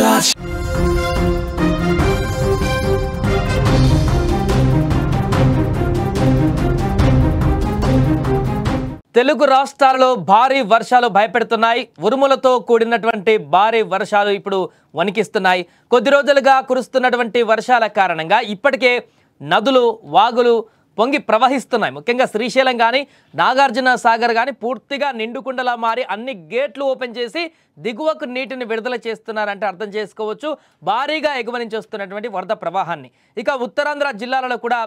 touch. Telugu రాష్ట్రాలలో భారీ వర్షాలు భయపెడుతున్నాయి. ఉరుములతో కూడినటువంటి భారీ వర్షాలు ఇప్పుడు వణికిస్తున్నాయి. కొద్ది రోజులుగా కురుస్తున్నటువంటి వర్షాల కారణంగా ఇప్పటికే నదులు, వాగులు పొంగి ప్రవహిస్తున్నాయి. ముఖ్యంగా శ్రీశైలం కానీ, నాగార్జున సాగర్ కానీ పూర్తిగా నిండుకుండలా మారి అన్ని గేట్లు ఓపెన్ చేసి దిగువకు నీటిని విడుదల చేస్తున్నారంటే అర్థం చేసుకోవచ్చు భారీగా ఎగువ నుంచి వస్తున్నటువంటి వరద ప్రవాహాన్ని. ఇక ఉత్తరాంధ్ర జిల్లాలలో కూడా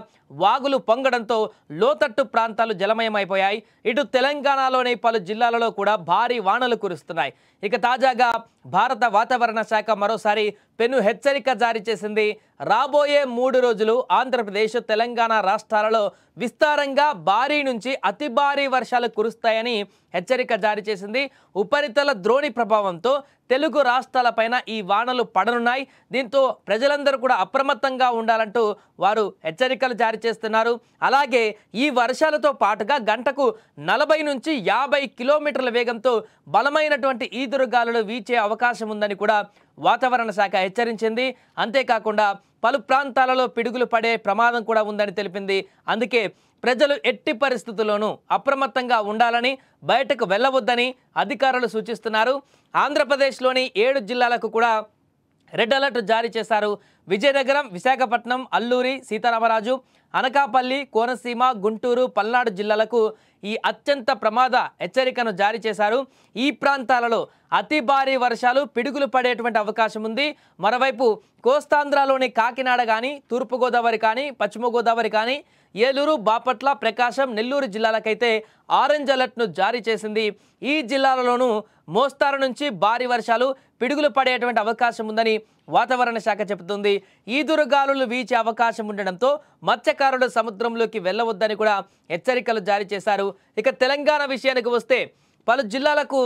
వాగులు పొంగడంతో లోతట్టు ప్రాంతాలు జలమయమైపోయాయి. ఇటు తెలంగాణలోని పలు జిల్లాలలో కూడా భారీ వానలు కురుస్తున్నాయి. ఇక తాజాగా భారత వాతావరణ శాఖ మరోసారి పెను హెచ్చరిక జారీ చేసింది. రాబోయే 3 రోజులు ఆంధ్రప్రదేశ్, తెలంగాణ రాష్ట్రాలలో విస్తారంగా భారీ నుంచి అతి భారీ వర్షాలు కురుస్తాయని హెచ్చరిక జారీ చేసింది. ఉపరితల ద్రోణి ప్రభావంతో తెలుగు రాష్ట్రాలపైన ఈ వానలు పడనున్నాయి. దీంతో ప్రజలందరూ కూడా అప్రమత్తంగా ఉండాలంటూ వారు హెచ్చరికలు జారీ చేస్తున్నారు. అలాగే ఈ వర్షాలతో పాటుగా గంటకు 40 నుంచి 50 కిలోమీటర్ల వేగంతో బలమైనటువంటి ఈదురుగాలులు వీచే అవకాశం ఉందని కూడా వాతావరణ శాఖ హెచ్చరించింది. అంతేకాకుండా పలు ప్రాంతాలలో పిడుగులు పడే ప్రమాదం కూడా ఉందని తెలిపింది. అందుకే ప్రజలు ఎట్టి పరిస్థితుల్లోనూ అప్రమత్తంగా ఉండాలని, బయటకు వెళ్ళవద్దని అధికారులు సూచిస్తున్నారు. ఆంధ్రప్రదేశ్లోని 7 జిల్లాలకు కూడా రెడ్ అలర్ట్ జారీ చేశారు. విజయనగరం, విశాఖపట్నం, అల్లూరి సీతారామరాజు, అనకాపల్లి, కోనసీమ, గుంటూరు, పల్నాడు జిల్లాలకు ఈ అత్యంత ప్రమాద హెచ్చరికను జారీ చేశారు. ఈ ప్రాంతాలలో అతి భారీ వర్షాలు, పిడుగులు పడేటువంటి అవకాశం ఉంది. మరోవైపు కోస్తాంధ్రలోని కాకినాడ కానీ, తూర్పుగోదావరి కానీ, పశ్చిమ గోదావరి కానీ, ఏలూరు, బాపట్ల, ప్రకాశం, నెల్లూరు జిల్లాలకైతే ఆరెంజ్ అలర్ట్ను జారీ చేసింది. ఈ జిల్లాలలోనూ మోస్తారు నుంచి భారీ వర్షాలు, పిడుగులు పడేటువంటి అవకాశం ఉందని వాతావరణ శాఖ చెబుతుంది. ఈదురుగాలులు వీచే అవకాశం ఉండడంతో మత్స్యకారులు సముద్రంలోకి వెళ్ళవద్దని కూడా హెచ్చరికలు జారీ చేశారు. ఇక తెలంగాణ విషయానికి వస్తే పలు జిల్లాలకు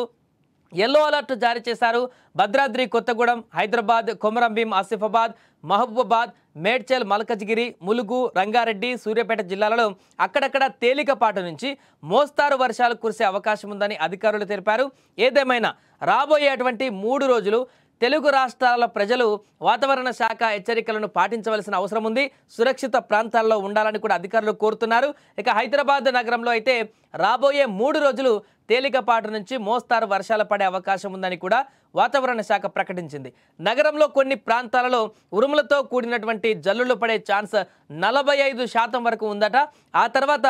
ఎల్లో అలర్ట్ జారీ చేశారు. భద్రాద్రి కొత్తగూడెం, హైదరాబాద్, కొమరంభీం, ఆసిఫాబాద్, మహబూబాబాద్, మేడ్చల్, మల్కజ్గిరి, ములుగు, రంగారెడ్డి, సూర్యాపేట జిల్లాలలో అక్కడక్కడ తేలికపాటి నుంచి మోస్తారు వర్షాలు కురిసే అవకాశం ఉందని అధికారులు తెలిపారు. ఏదేమైనా రాబోయేటువంటి 3 రోజులు తెలుగు రాష్ట్రాల ప్రజలు వాతావరణ శాఖ హెచ్చరికలను పాటించవలసిన అవసరం ఉంది. సురక్షిత ప్రాంతాల్లో ఉండాలని కూడా అధికారులు కోరుతున్నారు. ఇక హైదరాబాద్ నగరంలో అయితే రాబోయే 3 రోజులు తేలికపాటి నుంచి మోస్తారు వర్షాలు పడే అవకాశం ఉందని కూడా వాతావరణ శాఖ ప్రకటించింది. నగరంలో కొన్ని ప్రాంతాలలో ఉరుములతో కూడినటువంటి జల్లులు పడే ఛాన్స్ 45% వరకు ఉందట. ఆ తర్వాత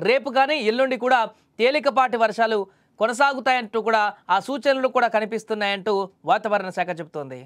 రేపు కానీ ఎల్లుండి కూడా తేలికపాటి వర్షాలు కొనసాగుతాయంటూ కూడా ఆ సూచనలు కూడా కనిపిస్తున్నాయంటూ వాతావరణ శాఖ చెబుతోంది.